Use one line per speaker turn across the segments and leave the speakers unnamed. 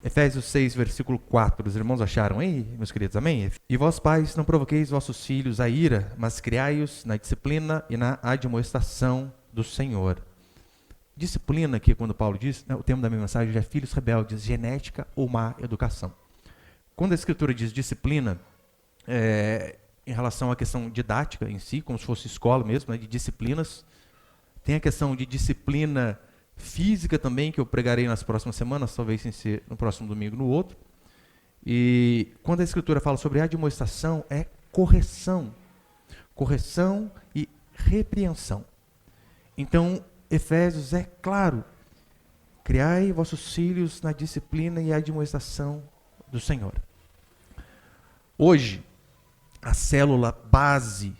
Efésios 6, versículo 4. Os irmãos acharam aí, meus queridos? Amém? E vós, pais, não provoqueis vossos filhos a ira, mas criai-os na disciplina e na admoestação do Senhor. Disciplina, aqui quando Paulo diz, o termo da minha mensagem é filhos rebeldes, genética ou má educação. Quando a Escritura diz disciplina, em relação à questão didática em si, como se fosse escola mesmo, de disciplinas, tem a questão de disciplina física também, que eu pregarei nas próximas semanas, talvez sem ser no próximo domingo, no outro. E quando a Escritura fala sobre admoestação, é correção. Correção e repreensão. Então, Efésios é claro. Criai vossos filhos na disciplina e admoestação do Senhor. Hoje, a célula base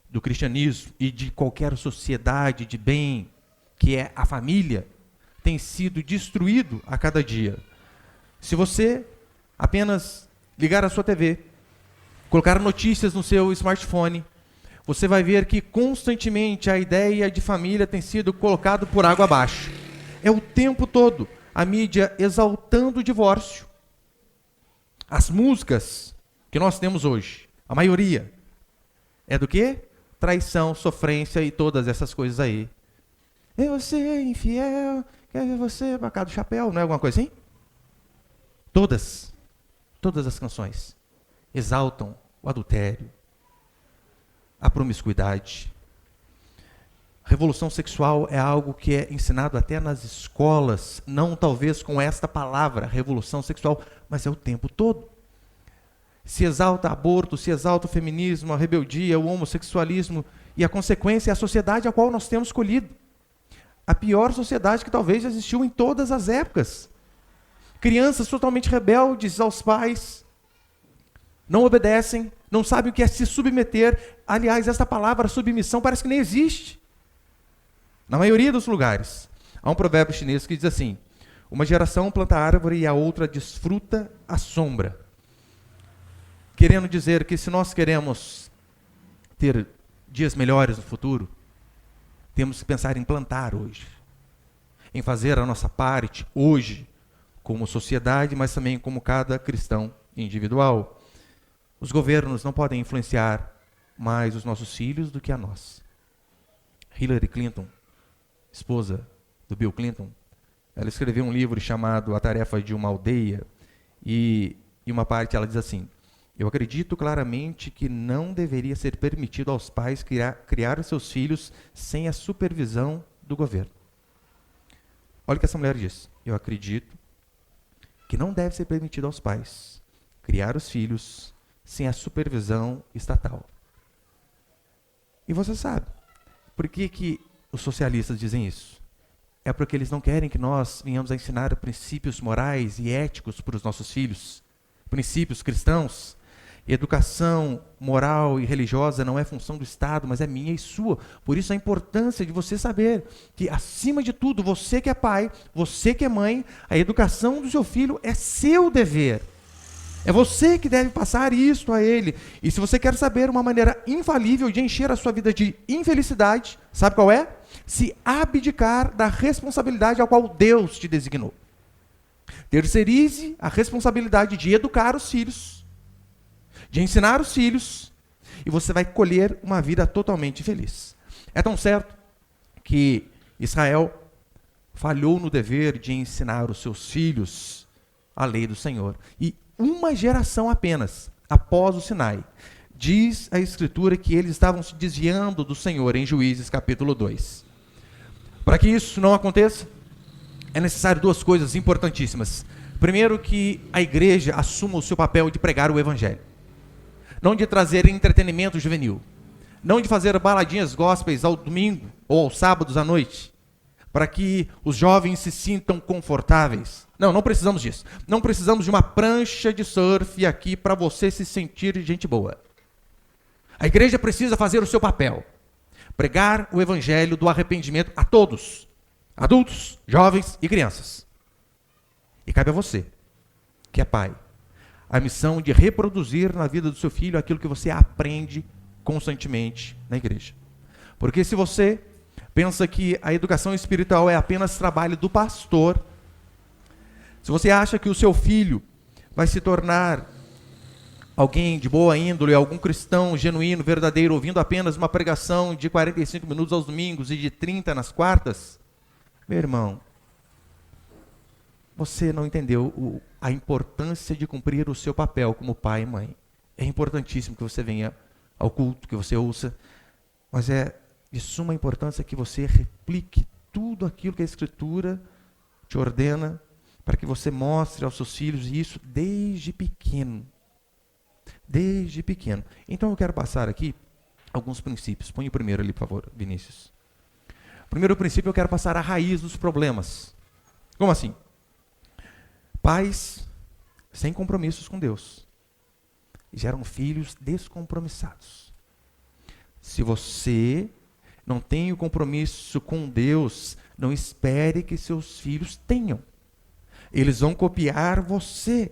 do cristianismo e de qualquer sociedade de bem, que é a família, tem sido destruído a cada dia. Se você apenas ligar a sua TV, colocar notícias no seu smartphone, você vai ver que constantemente a ideia de família tem sido colocada por água abaixo. É o tempo todo a mídia exaltando o divórcio. As músicas que nós temos hoje, a maioria, é do quê? Traição, sofrência e todas essas coisas aí. É você infiel, quer ver você bacar do chapéu, não é alguma coisa assim? Todas as canções exaltam o adultério, a promiscuidade. A revolução sexual é algo que é ensinado até nas escolas, não talvez com esta palavra, revolução sexual, mas é o tempo todo. Se exalta aborto, se exalta o feminismo, a rebeldia, o homossexualismo, e a consequência é a sociedade a qual nós temos escolhido. A pior sociedade que talvez existiu em todas as épocas. Crianças totalmente rebeldes aos pais, não obedecem, não sabem o que é se submeter. Aliás, essa palavra submissão parece que nem existe. Na maioria dos lugares. Há um provérbio chinês que diz assim: uma geração planta a árvore e a outra desfruta a sombra. Querendo dizer que se nós queremos ter dias melhores no futuro, temos que pensar em plantar hoje, em fazer a nossa parte hoje, como sociedade, mas também como cada cristão individual. Os governos não podem influenciar mais os nossos filhos do que a nós. Hillary Clinton, esposa do Bill Clinton, ela escreveu um livro chamado A Tarefa de uma Aldeia, e em uma parte ela diz assim: eu acredito claramente que não deveria ser permitido aos pais criar seus filhos sem a supervisão do governo. Olha o que essa mulher diz. Eu acredito que não deve ser permitido aos pais criar os filhos sem a supervisão estatal. E você sabe, por que os socialistas dizem isso? É porque eles não querem que nós venhamos a ensinar princípios morais e éticos para os nossos filhos, princípios cristãos. Educação moral e religiosa não é função do Estado, mas é minha e sua. Por isso a importância de você saber que, acima de tudo, você que é pai, você que é mãe, a educação do seu filho é seu dever. É você que deve passar isto a ele. E se você quer saber uma maneira infalível de encher a sua vida de infelicidade, sabe qual é? Se abdicar da responsabilidade ao qual Deus te designou. Terceirize a responsabilidade de educar os filhos, de ensinar os filhos, e você vai colher uma vida totalmente feliz. É tão certo que Israel falhou no dever de ensinar os seus filhos a lei do Senhor. E uma geração apenas, após o Sinai, diz a Escritura que eles estavam se desviando do Senhor em Juízes capítulo 2. Para que isso não aconteça, é necessário duas coisas importantíssimas. Primeiro, que a igreja assuma o seu papel de pregar o Evangelho. Não de trazer entretenimento juvenil, não de fazer baladinhas gospels ao domingo ou aos sábados à noite, para que os jovens se sintam confortáveis. Não precisamos disso. Não precisamos de uma prancha de surf aqui para você se sentir gente boa. A igreja precisa fazer o seu papel, pregar o evangelho do arrependimento a todos, adultos, jovens e crianças. E cabe a você, que é pai, a missão de reproduzir na vida do seu filho aquilo que você aprende constantemente na igreja. Porque se você pensa que a educação espiritual é apenas trabalho do pastor, se Se você acha que o seu filho vai se tornar alguém de boa índole, algum cristão genuíno, verdadeiro, ouvindo apenas uma pregação de 45 minutos aos domingos e de 30 nas quartas, meu irmão, você não entendeu a importância de cumprir o seu papel como pai e mãe. É importantíssimo que você venha ao culto, que você ouça, mas é de suma importância que você replique tudo aquilo que a Escritura te ordena, para que você mostre aos seus filhos isso desde pequeno. Desde pequeno. Então eu quero passar aqui alguns princípios. Põe o primeiro ali, por favor, Vinícius. O primeiro princípio, eu quero passar a raiz dos problemas. Como assim? Pais sem compromissos com Deus geram filhos descompromissados. Se você não tem o compromisso com Deus, não espere que seus filhos tenham. Eles vão copiar você.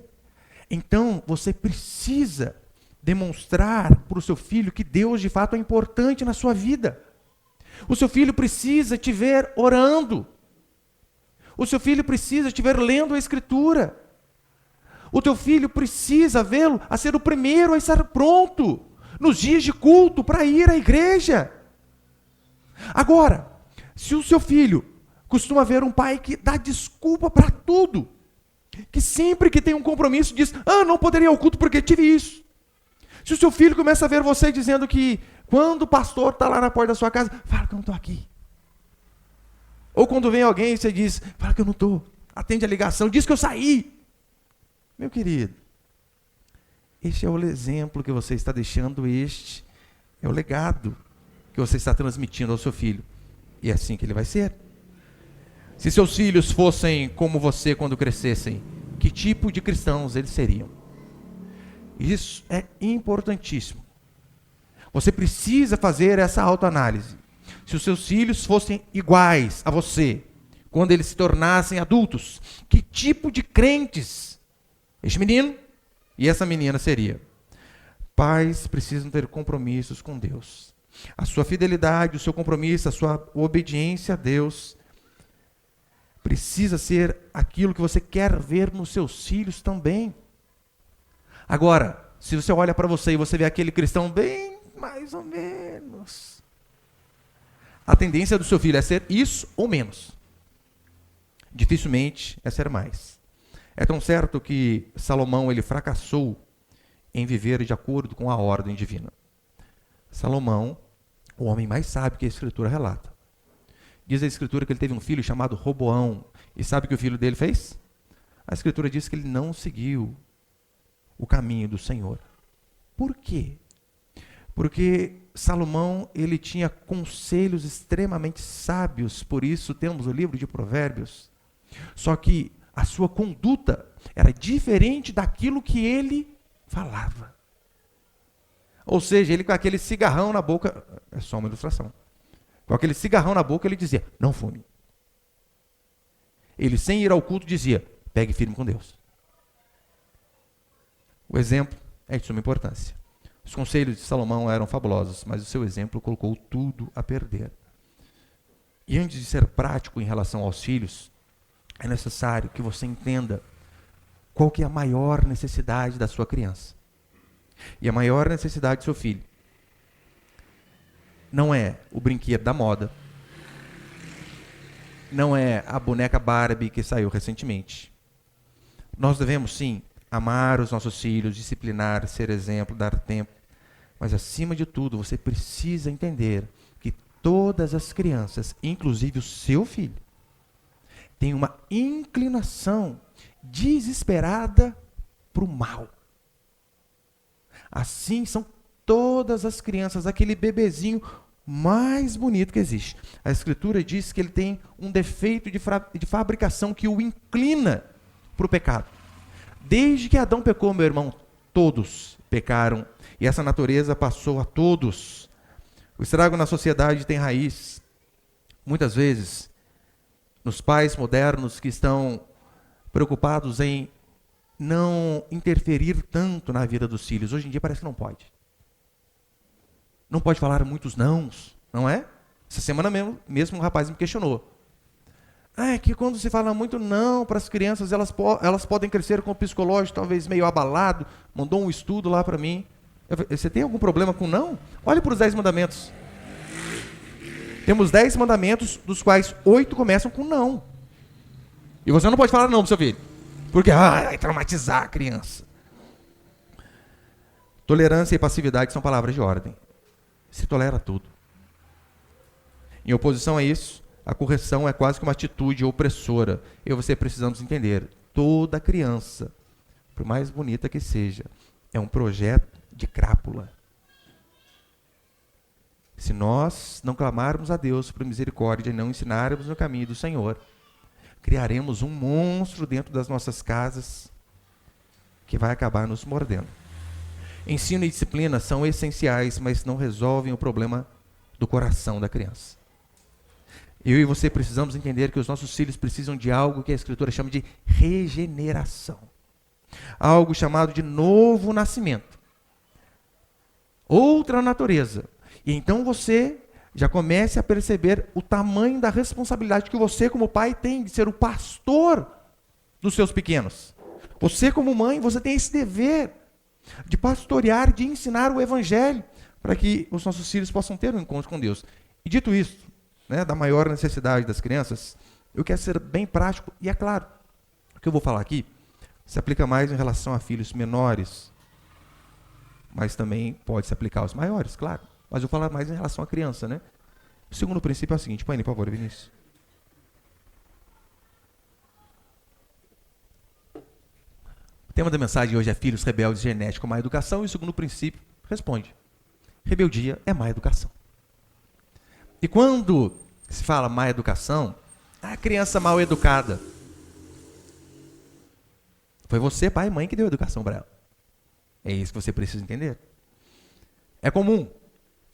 Então, você precisa demonstrar para o seu filho que Deus, de fato, é importante na sua vida. O seu filho precisa te ver orando. O seu filho precisa te ver lendo a Escritura. O teu filho precisa vê-lo a ser o primeiro a estar pronto nos dias de culto para ir à igreja. Agora, se o seu filho costuma ver um pai que dá desculpa para tudo, que sempre que tem um compromisso diz, não poderia ir ao culto porque tive isso. Se o seu filho começa a ver você dizendo que quando o pastor está lá na porta da sua casa, fala que eu não estou aqui. Ou quando vem alguém, você diz, fala que eu não estou. Atende a ligação, diz que eu saí. Meu querido, este é o exemplo que você está deixando, este é o legado que você está transmitindo ao seu filho. E é assim que ele vai ser. Se seus filhos fossem como você quando crescessem, que tipo de cristãos eles seriam? Isso é importantíssimo. Você precisa fazer essa autoanálise. Se os seus filhos fossem iguais a você, quando eles se tornassem adultos, que tipo de crentes este menino e essa menina seria? Pais precisam ter compromissos com Deus. A sua fidelidade, o seu compromisso, a sua obediência a Deus precisa ser aquilo que você quer ver nos seus filhos também. Agora, se você olha para você e você vê aquele cristão bem mais ou menos, a tendência do seu filho é ser isso ou menos. Dificilmente é ser mais. É tão certo que Salomão ele fracassou em viver de acordo com a ordem divina. Salomão, o homem mais sábio que a Escritura relata. Diz a Escritura que ele teve um filho chamado Roboão. E sabe o que o filho dele fez? A Escritura diz que ele não seguiu o caminho do Senhor. Por quê? Porque Salomão, ele tinha conselhos extremamente sábios, por isso temos o livro de Provérbios. Só que a sua conduta era diferente daquilo que ele falava. Ou seja, ele com aquele cigarrão na boca, é só uma ilustração, com aquele cigarrão na boca ele dizia, não fume. Ele sem ir ao culto dizia, pegue firme com Deus. O exemplo é de suma importância. Os conselhos de Salomão eram fabulosos, mas o seu exemplo colocou tudo a perder. E antes de ser prático em relação aos filhos, é necessário que você entenda qual que é a maior necessidade da sua criança. E a maior necessidade do seu filho não é o brinquedo da moda, não é a boneca Barbie que saiu recentemente. Nós devemos, sim, amar os nossos filhos, disciplinar, ser exemplo, dar tempo. Mas, acima de tudo, você precisa entender que todas as crianças, inclusive o seu filho, têm uma inclinação desesperada para o mal. Assim são todas as crianças, aquele bebezinho mais bonito que existe. A Escritura diz que ele tem um defeito de fabricação que o inclina para o pecado. Desde que Adão pecou, meu irmão, todos pecaram. E essa natureza passou a todos. O estrago na sociedade tem raiz, muitas vezes, nos pais modernos que estão preocupados em não interferir tanto na vida dos filhos. Hoje em dia parece que não pode. Não pode falar muitos nãos, não é? Essa semana mesmo um rapaz me questionou. É que quando se fala muito não para as crianças, elas podem crescer com o psicológico talvez meio abalado. Mandou um estudo lá para mim. Você tem algum problema com não? Olhe para os 10 mandamentos. Temos 10 mandamentos, dos quais 8 começam com não. E você não pode falar não para o seu filho. Porque vai traumatizar a criança. Tolerância e passividade são palavras de ordem. Se tolera tudo. Em oposição a isso, a correção é quase que uma atitude opressora. Eu e você precisamos entender. Toda criança, por mais bonita que seja, é um projeto de crápula. Se nós não clamarmos a Deus por misericórdia e não ensinarmos no caminho do Senhor, criaremos um monstro dentro das nossas casas que vai acabar nos mordendo. Ensino e disciplina são essenciais, mas não resolvem o problema do coração da criança. Eu e você precisamos entender que os nossos filhos precisam de algo que a Escritura chama de regeneração. Algo chamado de novo nascimento. Outra natureza. E então você já comece a perceber o tamanho da responsabilidade que você, como pai, tem de ser o pastor dos seus pequenos. Você, como mãe, você tem esse dever de pastorear, de ensinar o Evangelho, para que os nossos filhos possam ter um encontro com Deus. E dito isso, da maior necessidade das crianças, eu quero ser bem prático, e é claro, o que eu vou falar aqui se aplica mais em relação a filhos menores, mas também pode se aplicar aos maiores, claro. Mas eu vou falar mais em relação à criança, né? O segundo princípio é o seguinte, põe aí, por favor, Vinícius. O tema da mensagem hoje é filhos rebeldes, genética, má educação, e o segundo princípio responde, rebeldia é má educação. E quando se fala má educação, a criança mal educada. Foi você, pai e mãe, que deu educação para ela. É isso que você precisa entender. É comum,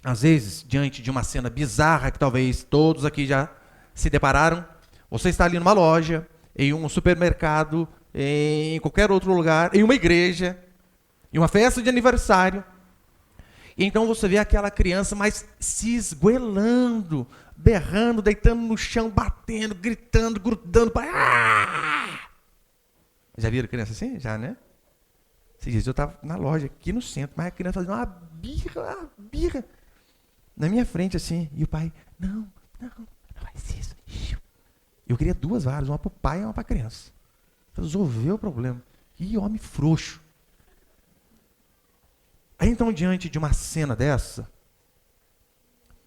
às vezes, diante de uma cena bizarra que talvez todos aqui já se depararam, você está ali numa loja, em um supermercado, em qualquer outro lugar, em uma igreja, em uma festa de aniversário, e então você vê aquela criança mais se esgoelando, berrando, deitando no chão, batendo, gritando, grudando. Já viram criança assim? Já, né? Esses dias eu estava na loja, aqui no centro, mas a criança fazendo uma birra, na minha frente assim, e o pai, não faz isso. Eu queria 2 varas, uma para o pai e uma para a criança. Resolveu o problema. Que homem frouxo. Aí então, diante de uma cena dessa,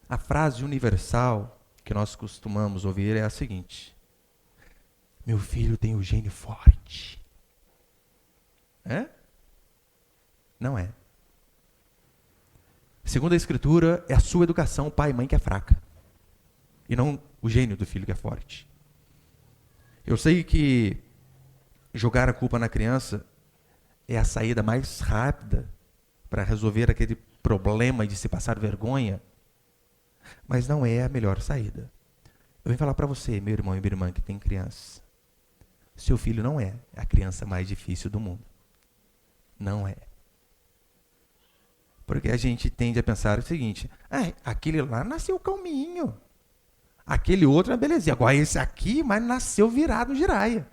a frase universal que nós costumamos ouvir é a seguinte: meu filho tem o gênio forte. É? Não é. Segundo a Escritura, é a sua educação, pai e mãe, que é fraca. E não o gênio do filho que é forte. Eu sei que jogar a culpa na criança é a saída mais rápida para resolver aquele problema de se passar vergonha, mas não é a melhor saída. Eu venho falar para você, meu irmão e minha irmã que tem criança. Seu filho não é a criança mais difícil do mundo. Não é. Porque a gente tende a pensar o seguinte, aquele lá nasceu calminho. Aquele outro é belezinha. Agora esse aqui, mas nasceu virado giraia.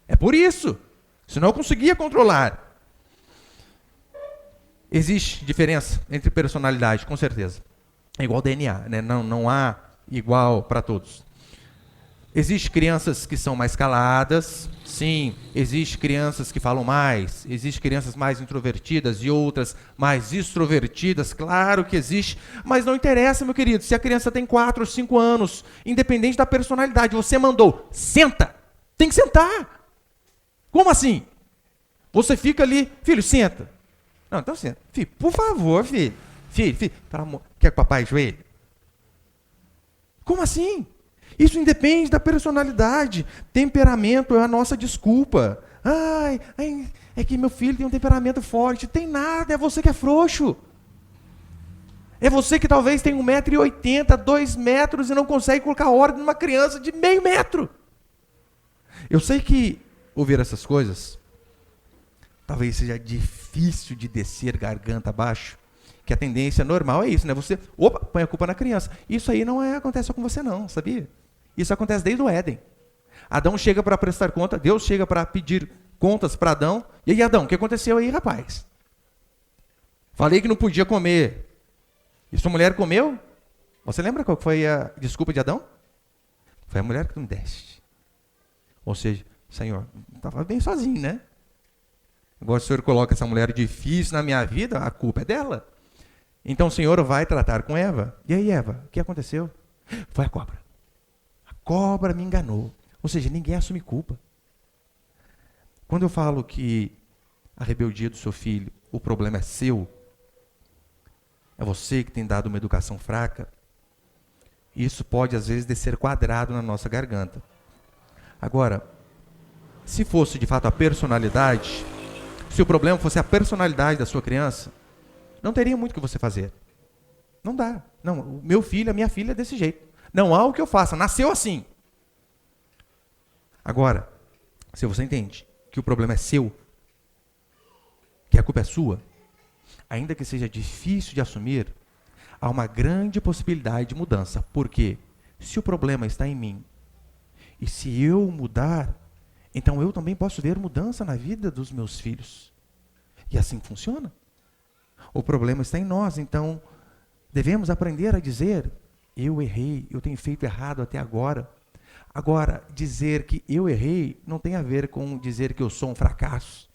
É por isso. Senão eu conseguia controlar. Existe diferença entre personalidade, com certeza. É igual DNA, né? Não há igual para todos. Existem crianças que são mais caladas, sim. Existem crianças que falam mais. Existem crianças mais introvertidas e outras mais extrovertidas. Claro que existe. Mas não interessa, meu querido. Se a criança tem 4 ou 5 anos, independente da personalidade, você mandou, senta. Tem que sentar. Como assim? Você fica ali, filho, senta. Não, então senta. Filho, por favor, filho. Filho, pelo amor, quer que o papai ajoelhe? Como assim? Isso independe da personalidade. Temperamento é a nossa desculpa. É que meu filho tem um temperamento forte. Tem nada, é você que é frouxo. É você que talvez tem 1,80 m, 2 metros e não consegue colocar ordem numa criança de meio metro. Eu sei que ouvir essas coisas talvez seja difícil de descer garganta abaixo, que a tendência normal é isso, né? Você, põe a culpa na criança. Isso aí não acontece só com você não, sabia? Isso acontece desde o Éden. Adão chega para prestar conta, Deus chega para pedir contas para Adão. E aí, Adão, o que aconteceu aí, rapaz? Falei que não podia comer. E sua mulher comeu? Você lembra qual foi a desculpa de Adão? Foi a mulher que tu me deste. Ou seja, Senhor, estava bem sozinho, né? Agora o Senhor coloca essa mulher difícil na minha vida, a culpa é dela. Então o Senhor vai tratar com Eva. E aí, Eva, o que aconteceu? Foi a cobra. A cobra me enganou. Ou seja, ninguém assume culpa. Quando eu falo que a rebeldia do seu filho, o problema é seu, é você que tem dado uma educação fraca, isso pode às vezes descer quadrado na nossa garganta. Agora, se fosse de fato a personalidade, se o problema fosse a personalidade da sua criança, não teria muito o que você fazer. Não dá. Não, o meu filho, a minha filha é desse jeito. Não há o que eu faça, nasceu assim. Agora, se você entende que o problema é seu, que a culpa é sua, ainda que seja difícil de assumir, há uma grande possibilidade de mudança. Porque se o problema está em mim, e se eu mudar, então eu também posso ver mudança na vida dos meus filhos. E assim funciona. O problema está em nós, então devemos aprender a dizer: eu errei, eu tenho feito errado até agora. Agora, dizer que eu errei não tem a ver com dizer que eu sou um fracasso,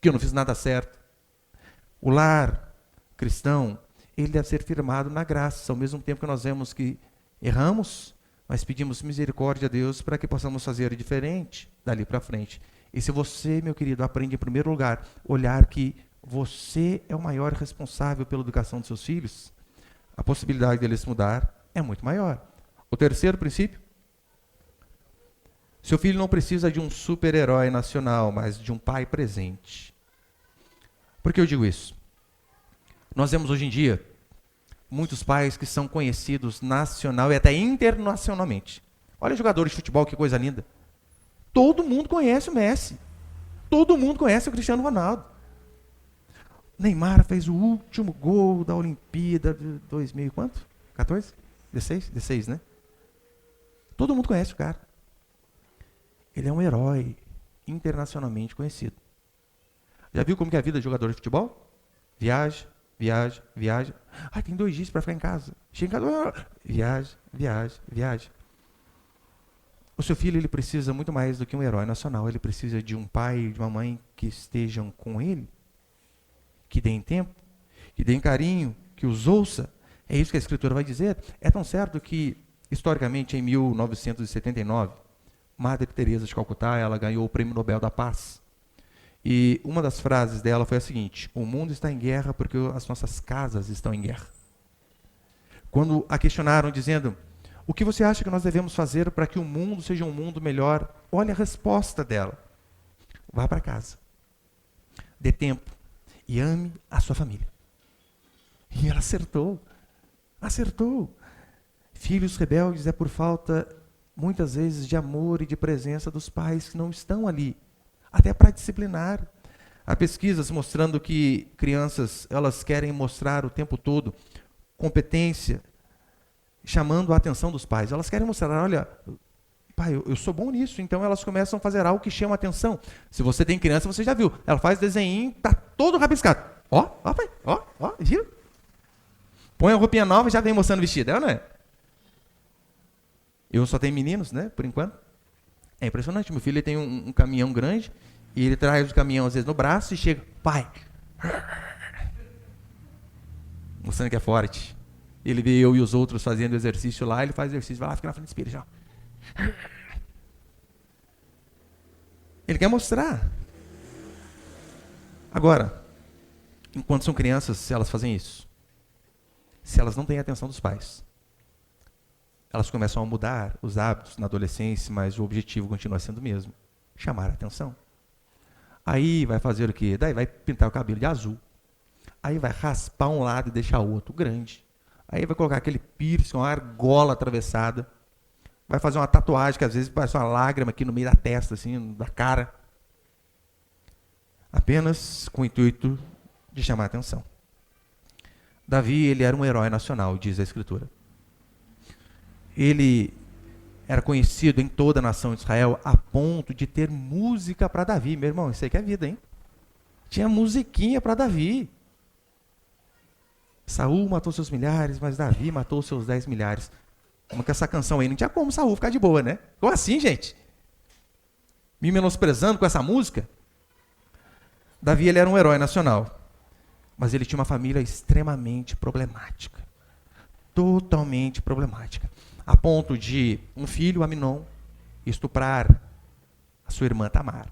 que eu não fiz nada certo. O lar cristão, ele deve ser firmado na graça, ao mesmo tempo que nós vemos que erramos, mas pedimos misericórdia a Deus para que possamos fazer diferente dali para frente. E se você, meu querido, aprende em primeiro lugar, olhar que você é o maior responsável pela educação dos seus filhos, a possibilidade deles mudar é muito maior. O terceiro princípio: seu filho não precisa de um super-herói nacional, mas de um pai presente. Por que eu digo isso? Nós vemos hoje em dia muitos pais que são conhecidos nacional e até internacionalmente. Olha jogadores de futebol, que coisa linda. Todo mundo conhece o Messi. Todo mundo conhece o Cristiano Ronaldo. Neymar fez o último gol da Olimpíada de 2000 quanto? 14? 16? 16, né? Todo mundo conhece o cara. Ele é um herói internacionalmente conhecido. Já viu como que é a vida de jogador de futebol? Viaja, viaja, viaja. Ah, tem 2 dias para ficar em casa. Chega em casa, viaja, viaja, viaja. O seu filho, ele precisa muito mais do que um herói nacional. Ele precisa de um pai e de uma mãe que estejam com ele, que deem tempo, que deem carinho, que os ouça. É isso que a Escritura vai dizer. É tão certo que, historicamente, em 1979, Madre Teresa de Calcutá, ela ganhou o Prêmio Nobel da Paz. E uma das frases dela foi a seguinte: o mundo está em guerra porque as nossas casas estão em guerra. Quando a questionaram dizendo: o que você acha que nós devemos fazer para que o mundo seja um mundo melhor? Olha a resposta dela: vá para casa, dê tempo e ame a sua família. E ela acertou. Acertou. Filhos rebeldes é por falta, muitas vezes, de amor e de presença dos pais que não estão ali, até para disciplinar. Há pesquisas mostrando que crianças, elas querem mostrar o tempo todo competência, chamando a atenção dos pais. Elas querem mostrar: olha, pai, eu sou bom nisso. Então elas começam a fazer algo que chama a atenção. Se você tem criança, você já viu. Ela faz desenho, tá todo rabiscado. Ó, pai, ó, viu? Põe a roupinha nova e já vem mostrando o vestido, não é? Eu só tenho meninos, né, por enquanto. É impressionante. Meu filho, ele tem um caminhão grande e ele traz o caminhão às vezes no braço e chega: pai, mostrando que é forte. Ele vê eu e os outros fazendo exercício lá, ele faz exercício, vai lá, fica na frente do espelho já. Ele quer mostrar. Agora, enquanto são crianças, se elas fazem isso, se elas não têm a atenção dos pais, elas começam a mudar os hábitos na adolescência, mas o objetivo continua sendo o mesmo: chamar a atenção. Aí vai fazer o quê? Daí vai pintar o cabelo de azul. Aí vai raspar um lado e deixar o outro grande. Aí vai colocar aquele piercing, uma argola atravessada. Vai fazer uma tatuagem que às vezes parece uma lágrima aqui no meio da testa, assim, da cara. Apenas com o intuito de chamar a atenção. Davi, ele era um herói nacional, diz a Escritura. Ele era conhecido em toda a nação de Israel a ponto de ter música para Davi. Meu irmão, isso aí que é vida, hein? Tinha musiquinha para Davi. Saul matou seus milhares, mas Davi matou seus 10 milhares. Como que essa canção aí? Não tinha como Saul ficar de boa, né? Como assim, gente? Me menosprezando com essa música? Davi, ele era um herói nacional. Mas ele tinha uma família extremamente problemática. Totalmente problemática. A ponto de um filho, Aminon, estuprar a sua irmã Tamar.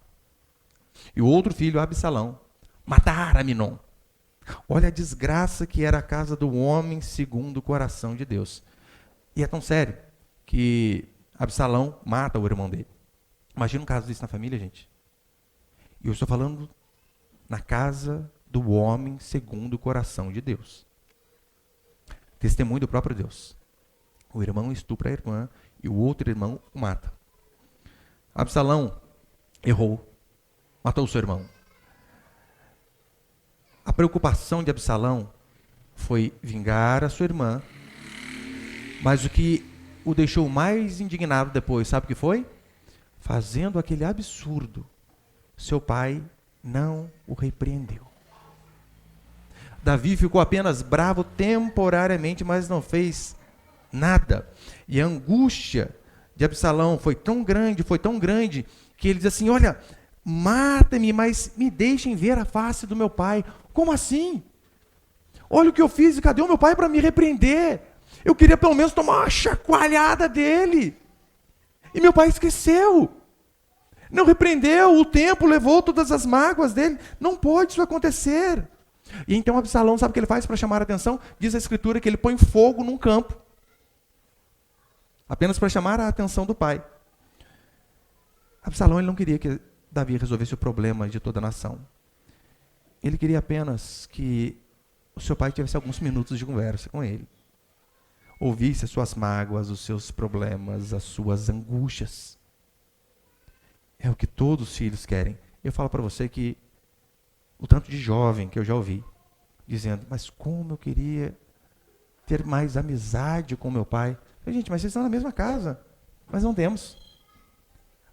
E o outro filho, Absalão, matar Aminon. Olha a desgraça que era a casa do homem segundo o coração de Deus. E é tão sério que Absalão mata o irmão dele. Imagina um caso desse na família, gente. E eu estou falando na casa do homem segundo o coração de Deus. Testemunho do próprio Deus. O irmão estupra a irmã e o outro irmão o mata. Absalão errou, matou o seu irmão. A preocupação de Absalão foi vingar a sua irmã, mas o que o deixou mais indignado depois, sabe o que foi? Fazendo aquele absurdo, seu pai não o repreendeu. Davi ficou apenas bravo temporariamente, mas não fez nada. E a angústia de Absalão foi tão grande, que ele diz assim, olha, mata-me, mas me deixem ver a face do meu pai. Como assim? Olha o que eu fiz e cadê o meu pai para me repreender? Eu queria pelo menos tomar uma chacoalhada dele. E meu pai esqueceu. Não repreendeu, o tempo levou todas as mágoas dele. Não pode isso acontecer. E então Absalão, sabe o que ele faz para chamar a atenção? Diz a escritura que ele põe fogo num campo. Apenas para chamar a atenção do pai. Absalão, ele não queria que Davi resolvesse o problema de toda a nação. Ele queria apenas que o seu pai tivesse alguns minutos de conversa com ele. Ouvisse as suas mágoas, os seus problemas, as suas angústias. É o que todos os filhos querem. Eu falo para você que o tanto de jovem que eu já ouvi, dizendo, mas como eu queria ter mais amizade com meu pai. Eu, gente, mas vocês estão na mesma casa. Mas não temos.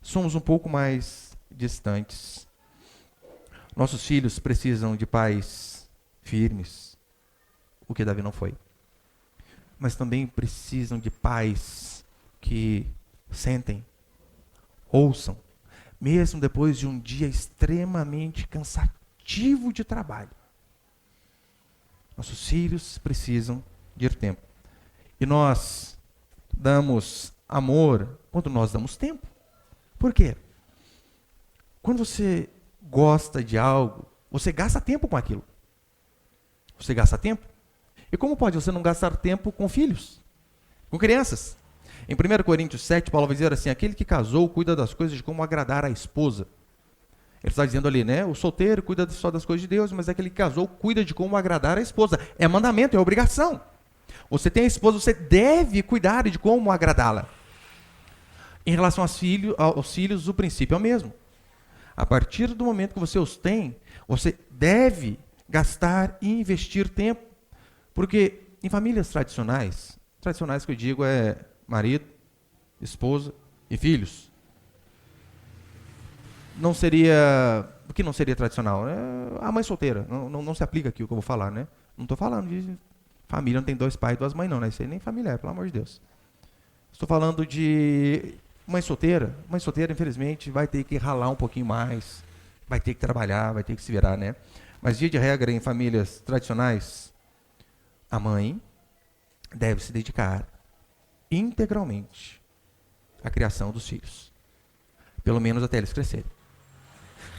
Somos um pouco mais distantes. Nossos filhos precisam de pais firmes, o que Davi não foi. Mas também precisam de pais que sentem, ouçam, mesmo depois de um dia extremamente cansativo de trabalho. Nossos filhos precisam de tempo. E nós damos amor quando nós damos tempo. Por quê? Quando você gosta de algo, você gasta tempo com aquilo. Você gasta tempo. E como pode você não gastar tempo com filhos? Com crianças? Em 1 Coríntios 7, Paulo vai dizer assim, aquele que casou cuida das coisas de como agradar a esposa. Ele está dizendo ali, né? O solteiro cuida só das coisas de Deus, mas aquele que casou cuida de como agradar a esposa. É mandamento, é obrigação. Você tem a esposa, você deve cuidar de como agradá-la. Em relação aos filhos, o princípio é o mesmo. A partir do momento que você os tem, você deve gastar e investir tempo. Porque em famílias tradicionais que eu digo é marido, esposa e filhos, não seria... O que não seria tradicional? É a mãe solteira. Não se aplica aqui o que eu vou falar, né? Não estou falando de família, não tem 2 pais e 2 mães, não, né? Isso aí nem família é, pelo amor de Deus. Estou falando de mãe solteira. Mãe solteira, infelizmente, vai ter que ralar um pouquinho mais, vai ter que trabalhar, vai ter que se virar, né? Mas, via de regra, em famílias tradicionais, a mãe deve se dedicar integralmente à criação dos filhos. Pelo menos até eles crescerem.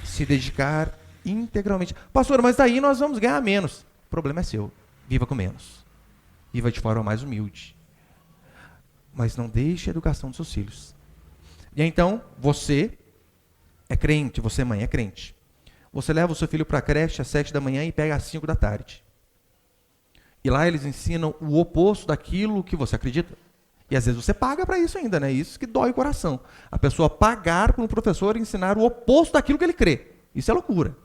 Se dedicar integralmente. Pastor, mas daí nós vamos ganhar menos. O problema é seu. Viva com menos. Viva de forma mais humilde. Mas não deixe a educação dos seus filhos. E então, você é crente, você mãe é crente. Você leva o seu filho para a creche às 7 da manhã e pega às 5 da tarde. E lá eles ensinam o oposto daquilo que você acredita. E às vezes você paga para isso ainda, né? Isso que dói o coração. A pessoa pagar para um professor ensinar o oposto daquilo que ele crê. Isso é loucura.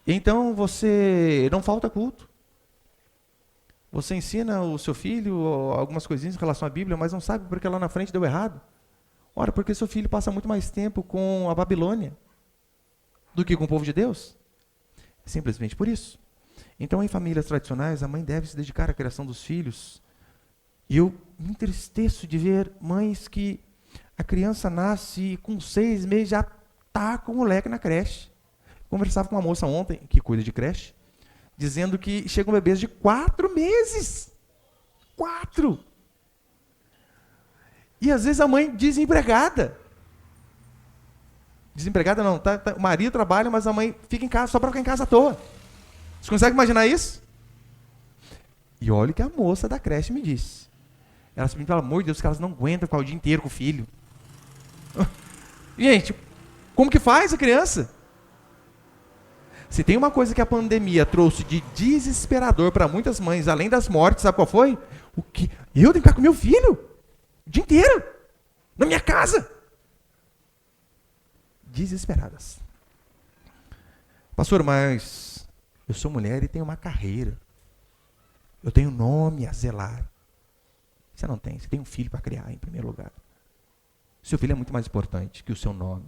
Então você não falta culto. Você ensina o seu filho algumas coisinhas em relação à Bíblia, mas não sabe porque lá na frente deu errado. Ora, porque seu filho passa muito mais tempo com a Babilônia do que com o povo de Deus. Simplesmente por isso. Então, em famílias tradicionais, a mãe deve se dedicar à criação dos filhos. E eu me entristeço de ver mães que a criança nasce e com 6 meses já está com o moleque na creche. Conversava com uma moça ontem, que cuida de creche, dizendo que chegam bebês de 4 meses. 4! E às vezes a mãe desempregada. Desempregada não, o marido trabalha, mas a mãe fica em casa só para ficar em casa à toa. Você consegue imaginar isso? E olha o que a moça da creche me disse. Ela se pelo amor de Deus, que elas não aguentam ficar o dia inteiro com o filho. Gente, como que faz a criança? Se tem uma coisa que a pandemia trouxe de desesperador para muitas mães, além das mortes, sabe qual foi? O que? Eu tenho que ficar com meu filho o dia inteiro, na minha casa. Desesperadas. Pastor, mas eu sou mulher e tenho uma carreira. Eu tenho nome a zelar. Você não tem, você tem um filho para criar em primeiro lugar. Seu filho é muito mais importante que o seu nome,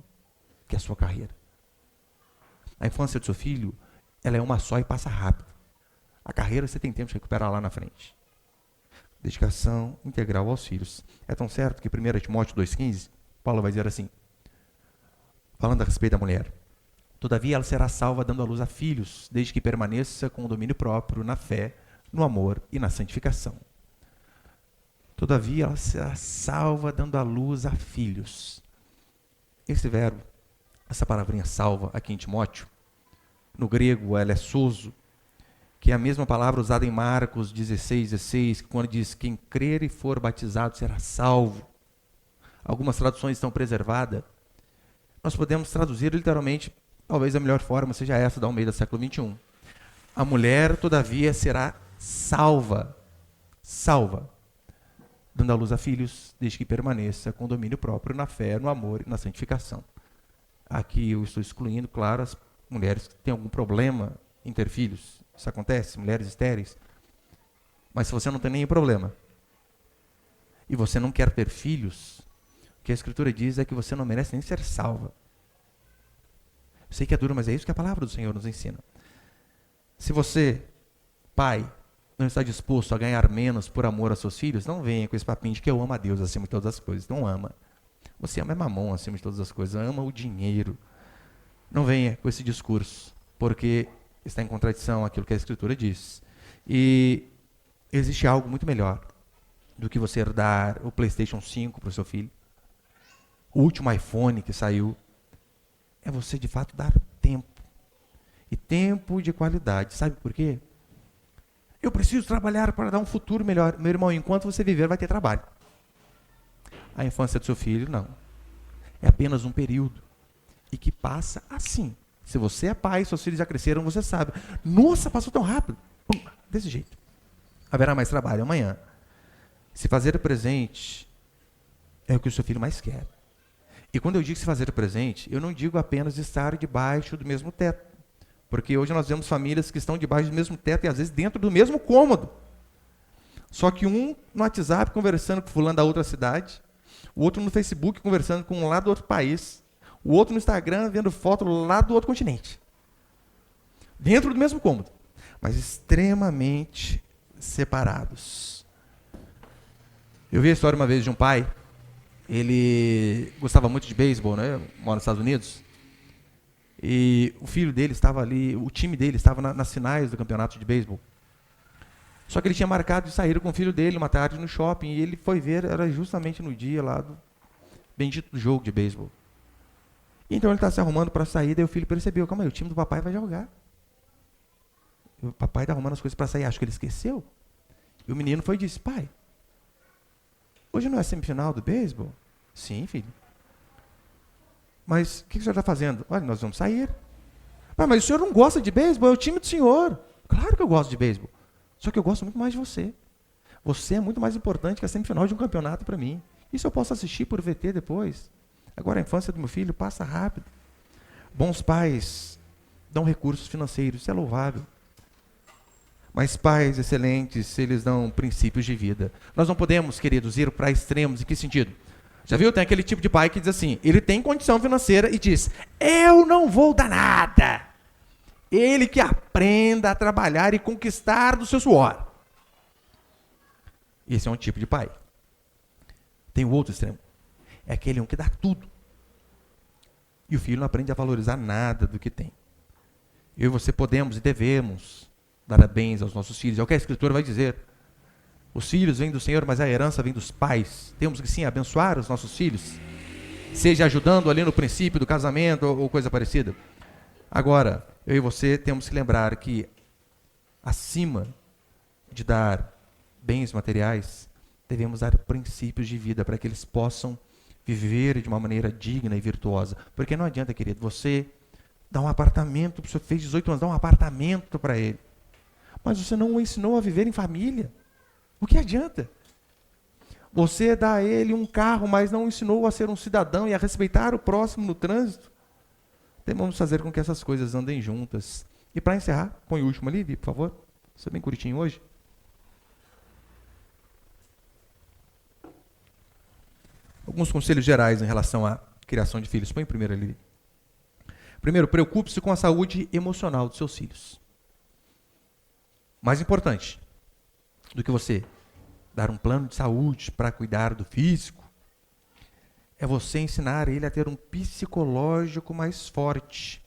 que a sua carreira. A infância do seu filho, ela é uma só e passa rápido. A carreira você tem tempo de recuperar lá na frente. Dedicação integral aos filhos. É tão certo que 1 Timóteo 2,15, Paulo vai dizer assim, falando a respeito da mulher: todavia ela será salva dando à luz a filhos, desde que permaneça com o domínio próprio, na fé, no amor e na santificação. Todavia ela será salva dando à luz a filhos. Esse verbo, essa palavrinha salva aqui em Timóteo, no grego ela é sozo, que é a mesma palavra usada em Marcos 16, quando diz: quem crer e for batizado será salvo. Algumas traduções estão preservadas. Nós podemos traduzir literalmente, talvez a melhor forma seja essa da Almeida século 21. A mulher, todavia, será salva, dando à luz a filhos, desde que permaneça com domínio próprio na fé, no amor e na santificação. Aqui eu estou excluindo, claro, as mulheres que têm algum problema em ter filhos. Isso acontece, mulheres estéreis. Mas se você não tem nenhum problema e você não quer ter filhos, o que a Escritura diz é que você não merece nem ser salva. Eu sei que é duro, mas é isso que a palavra do Senhor nos ensina. Se você, pai, não está disposto a ganhar menos por amor aos seus filhos, não venha com esse papinho de que eu amo a Deus acima de todas as coisas. Não ama. Você ama mamão acima de todas as coisas. Ama o dinheiro. Não venha com esse discurso, porque está em contradição àquilo que a Escritura diz. E existe algo muito melhor do que você dar o PlayStation 5 para o seu filho. O último iPhone que saiu. É você, de fato, dar tempo. E tempo de qualidade. Sabe por quê? Eu preciso trabalhar para dar um futuro melhor. Meu irmão, enquanto você viver, vai ter trabalho. A infância do seu filho, não. É apenas um período. E que passa assim. Se você é pai, seus filhos já cresceram, você sabe. Nossa, passou tão rápido. Pum, desse jeito. Haverá mais trabalho amanhã. Se fazer presente é o que o seu filho mais quer. E quando eu digo se fazer presente, eu não digo apenas estar debaixo do mesmo teto. Porque hoje nós vemos famílias que estão debaixo do mesmo teto e às vezes dentro do mesmo cômodo. Só que um no WhatsApp conversando com fulano da outra cidade, o outro no Facebook conversando com um lá do outro país, o outro no Instagram vendo foto lá do outro continente. Dentro do mesmo cômodo, mas extremamente separados. Eu vi a história uma vez de um pai, ele gostava muito de beisebol, né? Mora nos Estados Unidos. E o filho dele estava ali, o time dele estava nas finais do campeonato de beisebol. Só que ele tinha marcado de sair com o filho dele uma tarde no shopping, e ele foi ver, era justamente no dia lá do bendito jogo de beisebol. Então ele está se arrumando para sair, daí o filho percebeu: calma aí, o time do papai vai jogar. E o papai está arrumando as coisas para sair, acho que ele esqueceu. E o menino foi e disse: pai, hoje não é semifinal do beisebol? Sim, filho. Mas o que o senhor está fazendo? Olha, nós vamos sair. Pai, mas o senhor não gosta de beisebol? É o time do senhor. Claro que eu gosto de beisebol. Só que eu gosto muito mais de você. Você é muito mais importante que a semifinal de um campeonato para mim. Isso eu posso assistir por VT depois. Agora a infância do meu filho passa rápido. Bons pais dão recursos financeiros, isso é louvável. Mas pais excelentes, eles dão princípios de vida. Nós não podemos, queridos, ir para extremos. Em que sentido? Já viu? Tem aquele tipo de pai que diz assim, ele tem condição financeira e diz, eu não vou dar nada. Ele que aprenda a trabalhar e conquistar do seu suor. Esse é um tipo de pai. Tem o outro extremo. É aquele um que dá tudo. E o filho não aprende a valorizar nada do que tem. Eu e você podemos e devemos dar bens aos nossos filhos. É o que a Escritura vai dizer. Os filhos vêm do Senhor, mas a herança vem dos pais. Temos que sim abençoar os nossos filhos. Seja ajudando ali no princípio do casamento ou coisa parecida. Agora, eu e você temos que lembrar que acima de dar bens materiais, devemos dar princípios de vida para que eles possam viver de uma maneira digna e virtuosa. Porque não adianta, querido, você dar um apartamento, você fez 18 anos, dá um apartamento para ele. Mas você não o ensinou a viver em família. O que adianta? Você dá a ele um carro, mas não o ensinou a ser um cidadão e a respeitar o próximo no trânsito. Devemos fazer com que essas coisas andem juntas. E para encerrar, põe o último ali, Vi, por favor. Você é bem curtinho hoje. Alguns conselhos gerais em relação à criação de filhos. Põe o primeiro ali. Primeiro, preocupe-se com a saúde emocional dos seus filhos. Mais importante do que você dar um plano de saúde para cuidar do físico, é você ensinar ele a ter um psicológico mais forte.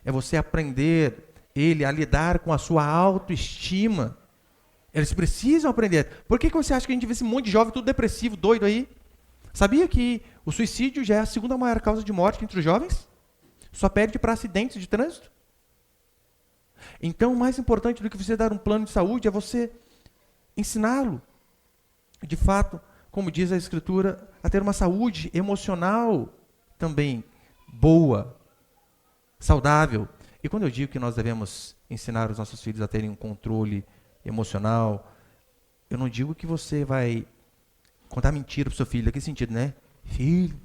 É você aprender ele a lidar com a sua autoestima. Eles precisam aprender. Por que você acha que a gente vê esse monte de jovem tudo depressivo, doido aí? Sabia que o suicídio já é a segunda maior causa de morte entre os jovens? Só perde para acidentes de trânsito. Então, o mais importante do que você dar um plano de saúde é você ensiná-lo, de fato, como diz a Escritura, a ter uma saúde emocional também boa, saudável. E quando eu digo que nós devemos ensinar os nossos filhos a terem um controle emocional, eu não digo que você vai contar mentira para o seu filho, naquele sentido, né? Filho,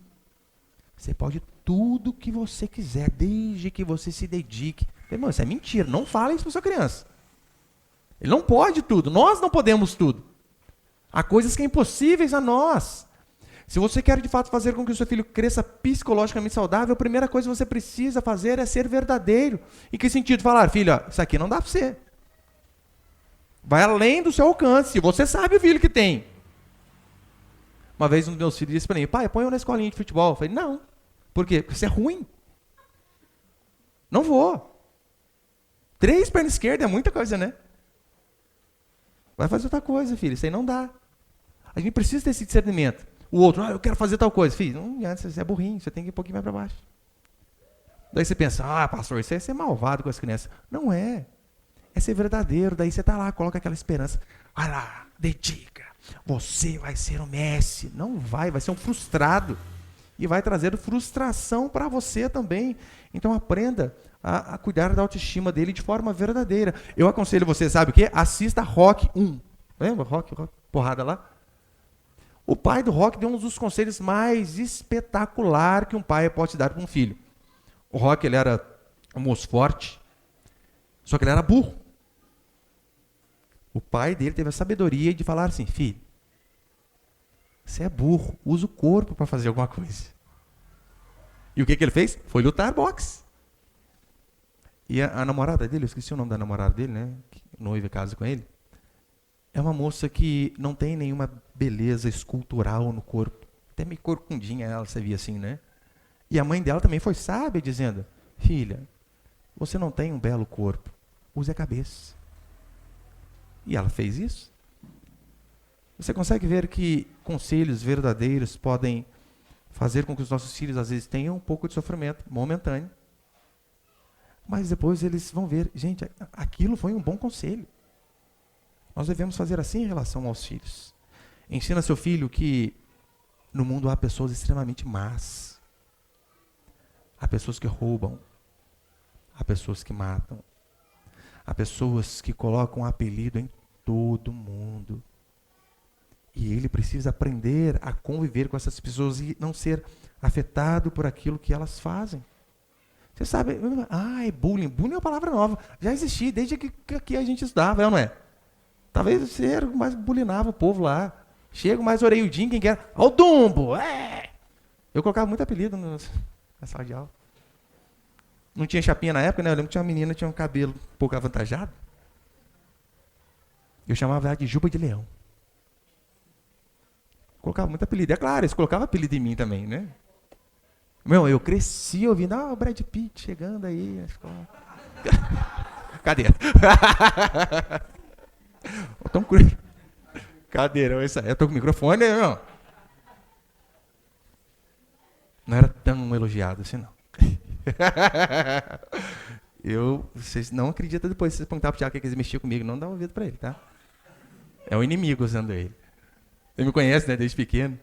você pode tudo que você quiser, desde que você se dedique. Irmão, isso é mentira, não fala isso para sua criança. Ele não pode tudo, nós não podemos tudo. Há coisas que são impossíveis a nós. Se você quer de fato fazer com que o seu filho cresça psicologicamente saudável, a primeira coisa que você precisa fazer é ser verdadeiro. Em que sentido? Falar, filho, ó, isso aqui não dá para você. Vai além do seu alcance, você sabe o filho que tem. Uma vez um dos meus filhos disse para mim, pai, põe eu na escolinha de futebol. Eu falei, não. Por quê? Porque isso é ruim. Não vou. 3 pernas esquerdas é muita coisa, né? Vai fazer outra coisa, filho. Isso aí não dá. A gente precisa ter esse discernimento. O outro, eu quero fazer tal coisa. Filho, não adianta, você é burrinho, você tem que ir um pouquinho mais para baixo. Daí você pensa, pastor, isso é ser malvado com as crianças. Não é. É ser verdadeiro. Daí você está lá, coloca aquela esperança. Vai lá, dedica. Você vai ser o Messi. Não vai ser um frustrado. E vai trazer frustração para você também. Então aprenda a cuidar da autoestima dele de forma verdadeira. Eu aconselho você, sabe o quê? Assista Rock 1. Lembra? Rock, porrada lá? O pai do Rock deu um dos conselhos mais espetacular que um pai pode dar para um filho. O Rock, ele era um moço forte, só que ele era burro. O pai dele teve a sabedoria de falar assim, filho, você é burro, usa o corpo para fazer alguma coisa. E o que ele fez? Foi lutar boxe. E a namorada dele, eu esqueci o nome da namorada dele, né? Noiva casa com ele. É uma moça que não tem nenhuma beleza escultural no corpo. Até meio corcundinha ela, você via assim, né? E a mãe dela também foi sábia, dizendo, filha, você não tem um belo corpo, use a cabeça. E ela fez isso. Você consegue ver que conselhos verdadeiros podem fazer com que os nossos filhos, às vezes, tenham um pouco de sofrimento momentâneo. Mas depois eles vão ver, gente, aquilo foi um bom conselho. Nós devemos fazer assim em relação aos filhos. Ensina seu filho que no mundo há pessoas extremamente más. Há pessoas que roubam. Há pessoas que matam. Há pessoas que colocam apelido em todo mundo. E ele precisa aprender a conviver com essas pessoas e não ser afetado por aquilo que elas fazem. Você sabe, é bullying. Bullying é uma palavra nova. Já existia desde que a gente estudava, não é? Talvez você era o mais bullyingava o povo lá. Chega o mais orelhudinho, quem quer. Ó o Dumbo! Eu colocava muito apelido na sala de aula. Não tinha chapinha na época, né? Eu lembro que tinha uma menina que tinha um cabelo um pouco avantajado. Eu chamava ela de Juba de Leão. Colocava muito apelido. É claro, eles colocavam apelido em mim também, né? Eu cresci ouvindo, o Brad Pitt chegando aí na escola. Cadê? Tom Cruise. Cadeirão, isso aí. Eu tô com o microfone, não. Não era tão elogiado assim, não. Vocês não acreditam depois, se vocês perguntar pro Tiago que eles mexiam comigo, não dá ouvido pra ele, tá? É o inimigo usando ele. Você me conhece, né, desde pequeno.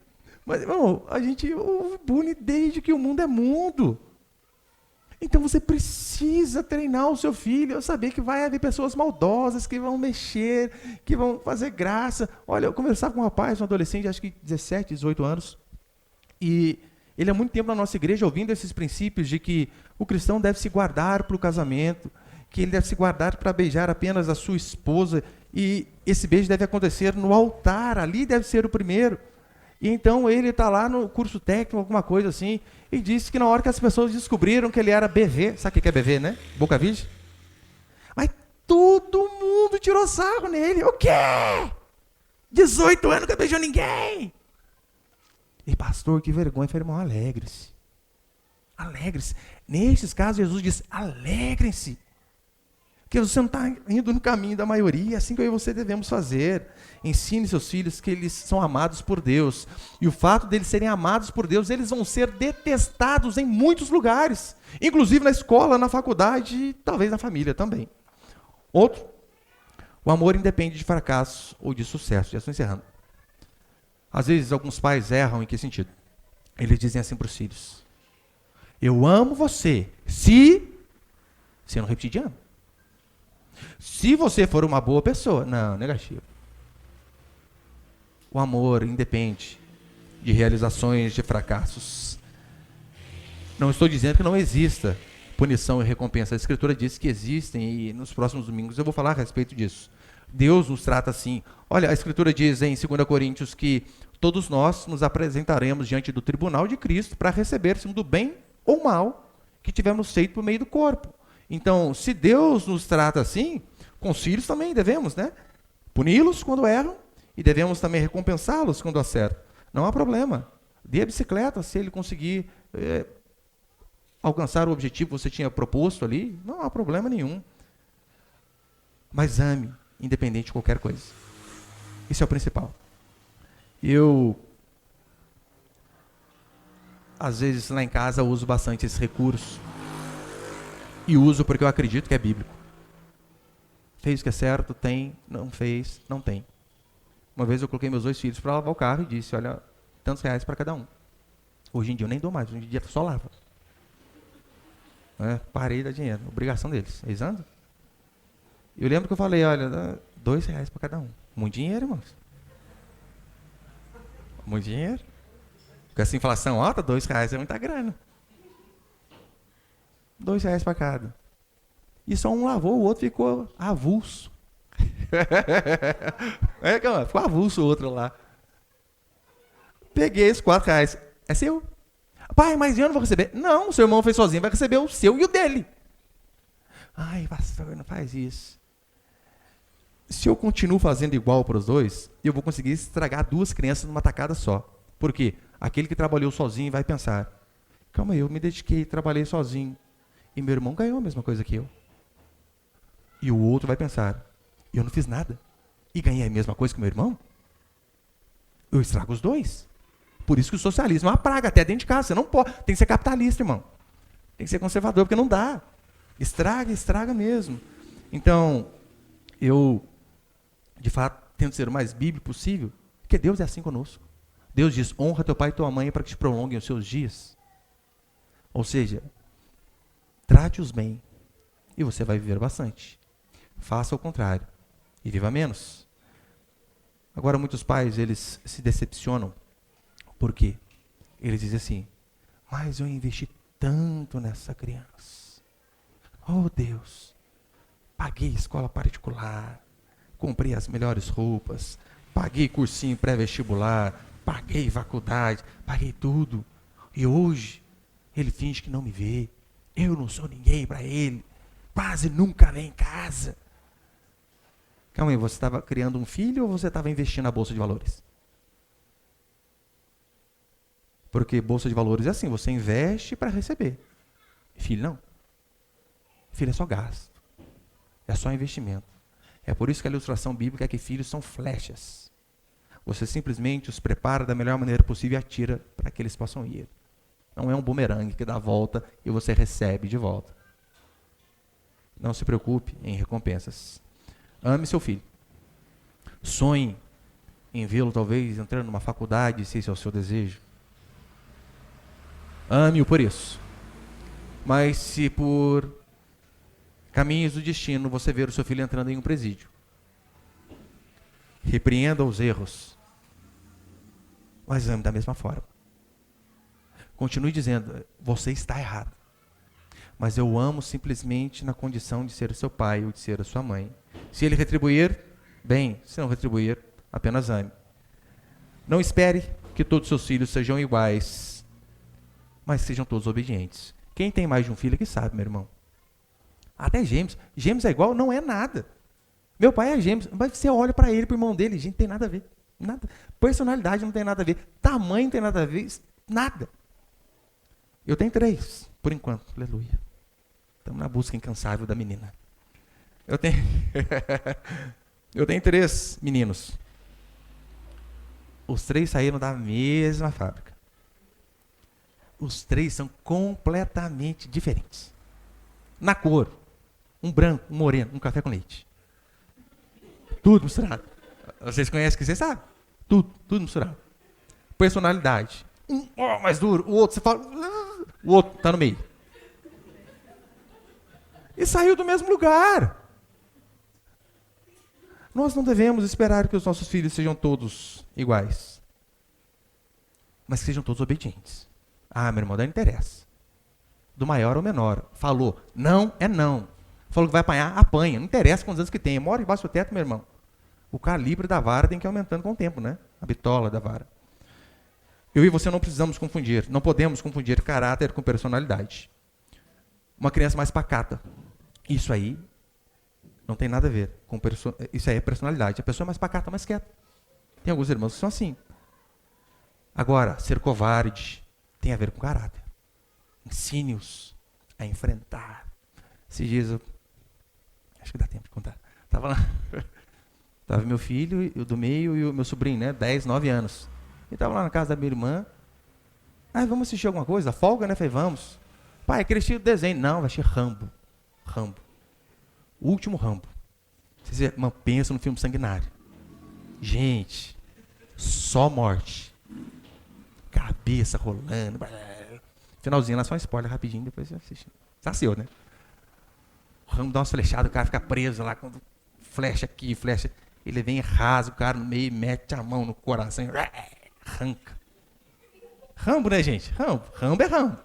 Mas, irmão, a gente ouve bullying desde que o mundo é mundo. Então você precisa treinar o seu filho a saber que vai haver pessoas maldosas que vão mexer, que vão fazer graça. Olha, eu conversava com um rapaz, um adolescente, acho que 17, 18 anos, e ele há muito tempo na nossa igreja ouvindo esses princípios de que o cristão deve se guardar para o casamento, que ele deve se guardar para beijar apenas a sua esposa, e esse beijo deve acontecer no altar, ali deve ser o primeiro. E então ele está lá no curso técnico, alguma coisa assim, e disse que na hora que as pessoas descobriram que ele era BV, sabe o que é BV, né? Boca virgem? Mas todo mundo tirou sarro nele. O quê? 18 anos que não beijou ninguém. E pastor, que vergonha. Eu falei, irmão, alegre-se. Alegre-se. Nesses casos, Jesus diz, alegrem-se. Porque você não está indo no caminho da maioria, assim que eu e você devemos fazer. Ensine seus filhos que eles são amados por Deus. E o fato deles serem amados por Deus, eles vão ser detestados em muitos lugares. Inclusive na escola, na faculdade e talvez na família também. Outro, o amor independe de fracasso ou de sucesso. Já estou encerrando. Às vezes alguns pais erram em que sentido? Eles dizem assim para os filhos, eu amo você, se você não repetir de ano. Se você for uma boa pessoa. Não, negativo. O amor independe de realizações, de fracassos. Não estou dizendo que não exista punição e recompensa. A Escritura diz que existem e nos próximos domingos eu vou falar a respeito disso. Deus nos trata assim. Olha, a Escritura diz em 2 Coríntios que todos nós nos apresentaremos diante do tribunal de Cristo para receber do bem ou mal que tivermos feito por meio do corpo. Então, se Deus nos trata assim, com os filhos também devemos, né? Puni-los quando erram e devemos também recompensá-los quando acertam. Não há problema. Dê a bicicleta se ele conseguir alcançar o objetivo que você tinha proposto ali. Não há problema nenhum. Mas ame, independente de qualquer coisa. Isso é o principal. Eu, às vezes, lá em casa, uso bastante esse recurso. E uso porque eu acredito que é bíblico. Fez o que é certo, tem. Não fez, não tem. Uma vez eu coloquei meus 2 filhos para lavar o carro e disse, olha, tantos reais para cada um. Hoje em dia eu nem dou mais, hoje em dia só lava. Parei de dar dinheiro, obrigação deles. Eles andam. Eu lembro que eu falei, olha, 2 reais para cada um. Muito dinheiro, irmãos. Muito dinheiro. Porque essa inflação alta, 2 reais é muita grana. 2 reais para cada. E só um lavou, o outro ficou avulso. Ficou avulso o outro lá. Peguei esses 4 reais. É seu. Pai, mas eu não vou receber. Não, o seu irmão fez sozinho, vai receber o seu e o dele. Ai, pastor, não faz isso. Se eu continuo fazendo igual para os dois, eu vou conseguir estragar 2 crianças numa tacada só. Por quê? Aquele que trabalhou sozinho vai pensar, calma aí, eu me dediquei, trabalhei sozinho. E meu irmão ganhou a mesma coisa que eu. E o outro vai pensar, eu não fiz nada. E ganhei a mesma coisa que meu irmão? Eu estrago os dois. Por isso que o socialismo é uma praga, até dentro de casa. Você não pode, tem que ser capitalista, irmão. Tem que ser conservador, porque não dá. Estraga mesmo. Então, eu, de fato, tento ser o mais bíblico possível, porque Deus é assim conosco. Deus diz, honra teu pai e tua mãe para que te prolonguem os seus dias. Ou seja, trate-os bem e você vai viver bastante. Faça o contrário e viva menos. Agora, muitos pais, eles se decepcionam. Por quê? Eles dizem assim, mas eu investi tanto nessa criança. Oh Deus, paguei escola particular, comprei as melhores roupas, paguei cursinho pré-vestibular, paguei faculdade, paguei tudo. E hoje, ele finge que não me vê. Eu não sou ninguém para ele. Quase nunca vem em casa. Calma aí, você estava criando um filho ou você estava investindo na Bolsa de Valores? Porque Bolsa de Valores é assim, você investe para receber. Filho não. Filho é só gasto. É só investimento. É por isso que a ilustração bíblica é que filhos são flechas. Você simplesmente os prepara da melhor maneira possível e atira para que eles possam ir. Não é um bumerangue que dá a volta e você recebe de volta. Não se preocupe em recompensas. Ame seu filho. Sonhe em vê-lo talvez entrando numa faculdade, se esse é o seu desejo. Ame-o por isso. Mas se por caminhos do destino você ver o seu filho entrando em um presídio, repreenda os erros, mas ame da mesma forma. Continue dizendo, você está errado. Mas eu amo simplesmente na condição de ser seu pai ou de ser a sua mãe. Se ele retribuir, bem. Se não retribuir, apenas ame. Não espere que todos os seus filhos sejam iguais, mas sejam todos obedientes. Quem tem mais de um filho aqui sabe, meu irmão. Até gêmeos. Gêmeos é igual? Não é nada. Meu pai é gêmeos, mas você olha para ele, para o irmão dele, gente, não tem nada a ver. Nada. Personalidade não tem nada a ver. Tamanho não tem nada a ver. Nada. Eu tenho 3, por enquanto. Aleluia. Estamos na busca incansável da menina. Eu tenho eu tenho 3 meninos. Os 3 saíram da mesma fábrica. Os 3 são completamente diferentes. Na cor, um branco, um moreno, um café com leite. Tudo misturado. Vocês conhecem que vocês sabem? Tudo misturado. Personalidade. Um mais duro, o outro você fala, o outro está no meio. E saiu do mesmo lugar. Nós não devemos esperar que os nossos filhos sejam todos iguais, mas que sejam todos obedientes. Ah, meu irmão, não interessa. Do maior ao menor. Falou, não é não. Falou que vai apanhar, apanha. Não interessa quantos anos que tem. Mora debaixo do teto, meu irmão. O calibre da vara tem que ir aumentando com o tempo, né? A bitola da vara. Eu e você não precisamos confundir, não podemos confundir caráter com personalidade. Uma criança mais pacata, isso aí não tem nada a ver com isso aí é personalidade. A pessoa é mais pacata, mais quieta. Tem alguns irmãos que são assim. Agora, ser covarde tem a ver com caráter. Ensine-os a enfrentar. Esses dias acho que dá tempo de contar. Estava lá, estava meu filho, o do meio e o meu sobrinho, né? 10, 9 anos. E estava lá na casa da minha irmã. Vamos assistir alguma coisa? Folga, né? Falei, vamos. Pai, queria assistir o desenho. Não, vai assistir Rambo. Rambo. O último Rambo. Vocês pensam no filme sanguinário. Gente, só morte. Cabeça rolando. Finalzinho lá, só um spoiler rapidinho, depois você assiste. Saciou, né? O Rambo dá umas flechadas, o cara fica preso lá, com flecha aqui, flecha. Ele vem e rasga o cara no meio, mete a mão no coração, arranca. Rambo, né, gente? Rambo é Rambo.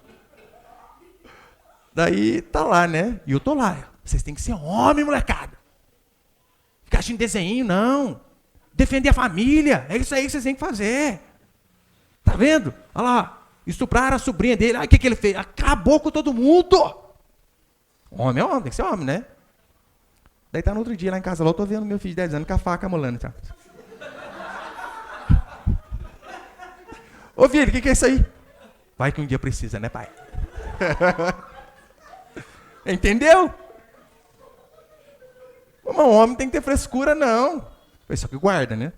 Daí tá lá, né? E eu tô lá. Vocês têm que ser homem, molecada. Ficar assistindo desenho, não. Defender a família. É isso aí que vocês têm que fazer. Tá vendo? Olha lá. Estupraram a sobrinha dele. O que ele fez? Acabou com todo mundo. Homem é homem, tem que ser homem, né? Daí tá no outro dia lá em casa, lá eu tô vendo meu filho de 10 anos com a faca molando. Tá? Ô filho, o que é isso aí? Vai que um dia precisa, né, pai? Entendeu? Um homem tem que ter frescura, não. Só que guarda, né?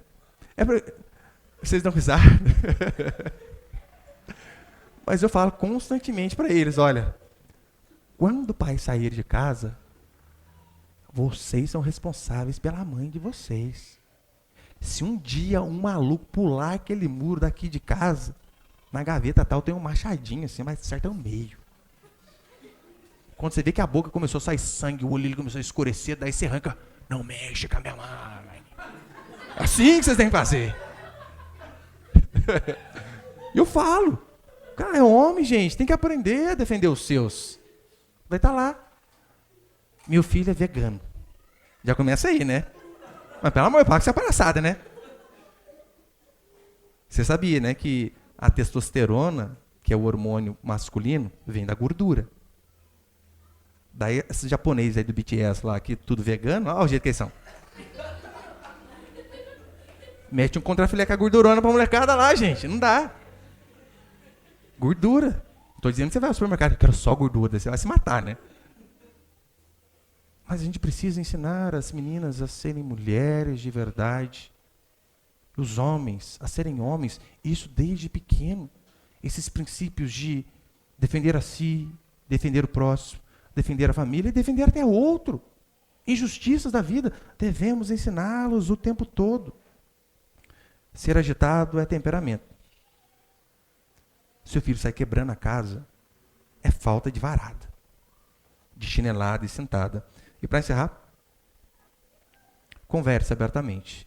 Vocês dão risada. Mas eu falo constantemente para eles, olha, quando o pai sair de casa, vocês são responsáveis pela mãe de vocês. Se um dia um maluco pular aquele muro daqui de casa, na gaveta tal tem um machadinho assim, mas certo é o meio. Quando você vê que a boca começou a sair sangue, o olho começou a escurecer, daí você arranca, não mexe com a minha mãe. É assim que vocês têm que fazer. Eu falo, cara, é homem, gente, tem que aprender a defender os seus. Daí tá lá. Meu filho é vegano. Já começa aí, né? Mas pelo amor de Deus, que isso é palhaçada, né? Você sabia, né, que a testosterona, que é o hormônio masculino, vem da gordura. Daí, esses japoneses aí do BTS lá, que tudo vegano, olha o jeito que eles são. Mete um contrafilé com a gordurona pra molecada lá, gente. Não dá. Gordura. Tô dizendo que você vai ao supermercado, eu quero só gordura, você vai se matar, né? Mas a gente precisa ensinar as meninas a serem mulheres de verdade. Os homens a serem homens. Isso desde pequeno. Esses princípios de defender a si, defender o próximo, defender a família e defender até outro. Injustiças da vida. Devemos ensiná-los o tempo todo. Ser agitado é temperamento. Seu filho sai quebrando a casa, é falta de varada, de chinelada e sentada. E para encerrar, converse abertamente.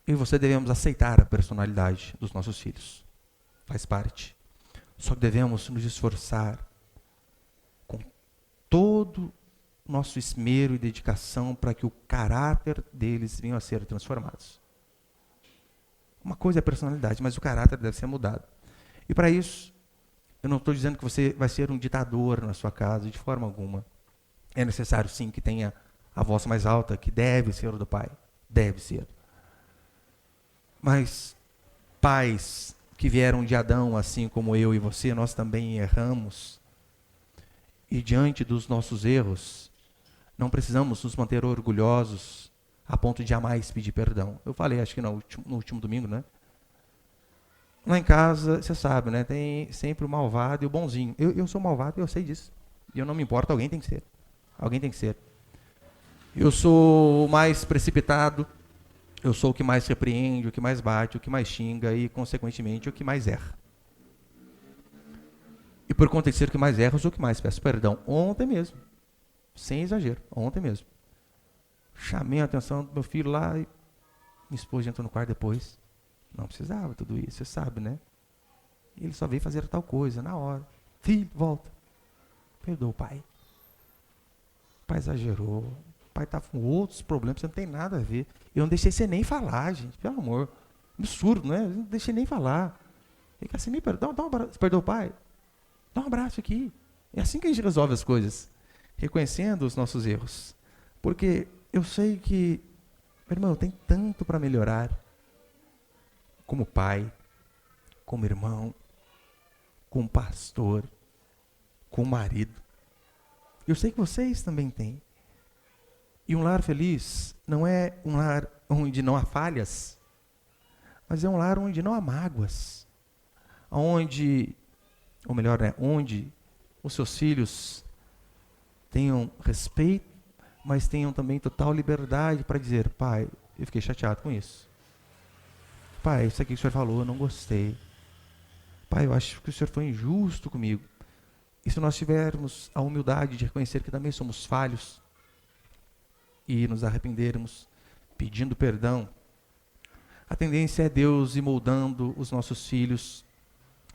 Eu e você devemos aceitar a personalidade dos nossos filhos. Faz parte. Só que devemos nos esforçar com todo o nosso esmero e dedicação para que o caráter deles venha a ser transformados. Uma coisa é a personalidade, mas o caráter deve ser mudado. E para isso, eu não estou dizendo que você vai ser um ditador na sua casa, de forma alguma. É necessário, sim, que tenha a voz mais alta, que deve ser o do pai. Deve ser. Mas pais que vieram de Adão, assim como eu e você, nós também erramos. E diante dos nossos erros, não precisamos nos manter orgulhosos a ponto de jamais pedir perdão. Eu falei, acho que no último domingo, né? Lá em casa, você sabe, né? Tem sempre o malvado e o bonzinho. Eu sou malvado e eu sei disso. E eu não me importo, alguém tem que ser. Alguém tem que ser. Eu sou o mais precipitado, eu sou o que mais repreende, o que mais bate, o que mais xinga e, consequentemente, o que mais erra. E por conta de ser o que mais erra, eu sou o que mais peço perdão. Ontem mesmo, sem exagero, ontem mesmo. Chamei a atenção do meu filho lá e minha esposa entrou no quarto depois. Não precisava tudo isso, você sabe, né? Ele só veio fazer tal coisa, na hora. Filho, volta. Perdoa o pai. O pai exagerou. O pai está com outros problemas, você não tem nada a ver. Eu não deixei você nem falar, gente, pelo amor. Absurdo, né? Eu não deixei nem falar. Fica assim, me perdoa, dá um abraço. Você perdoa o pai? Dá um abraço aqui. É assim que a gente resolve as coisas. Reconhecendo os nossos erros. Porque eu sei que, meu irmão, tem tanto para melhorar. Como pai, como irmão, como pastor, como marido. Eu sei que vocês também têm. E um lar feliz não é um lar onde não há falhas, mas é um lar onde não há mágoas. Onde, ou melhor, né, onde os seus filhos tenham respeito, mas tenham também total liberdade para dizer, pai, eu fiquei chateado com isso. Pai, isso aqui que o senhor falou, eu não gostei. Pai, eu acho que o senhor foi injusto comigo. E se nós tivermos a humildade de reconhecer que também somos falhos e nos arrependermos, pedindo perdão, a tendência é Deus ir moldando os nossos filhos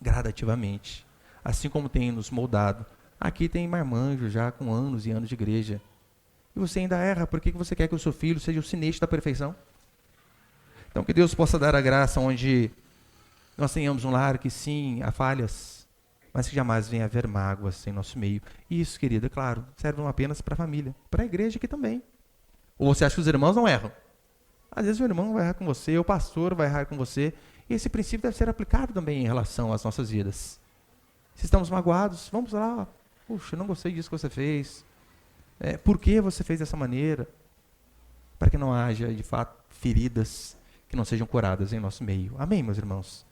gradativamente, assim como tem nos moldado. Aqui tem marmanjo já com anos e anos de igreja. E você ainda erra, por que você quer que o seu filho seja o sinete da perfeição? Então que Deus possa dar a graça onde nós tenhamos um lar que sim, há falhas, mas que jamais venha haver mágoas em nosso meio. E isso, querida, é claro, serve não apenas para a família, para a igreja aqui também. Ou você acha que os irmãos não erram? Às vezes o irmão vai errar com você, o pastor vai errar com você, e esse princípio deve ser aplicado também em relação às nossas vidas. Se estamos magoados, vamos lá, puxa, não gostei disso que você fez, por que você fez dessa maneira? Para que não haja, de fato, feridas que não sejam curadas em nosso meio. Amém, meus irmãos?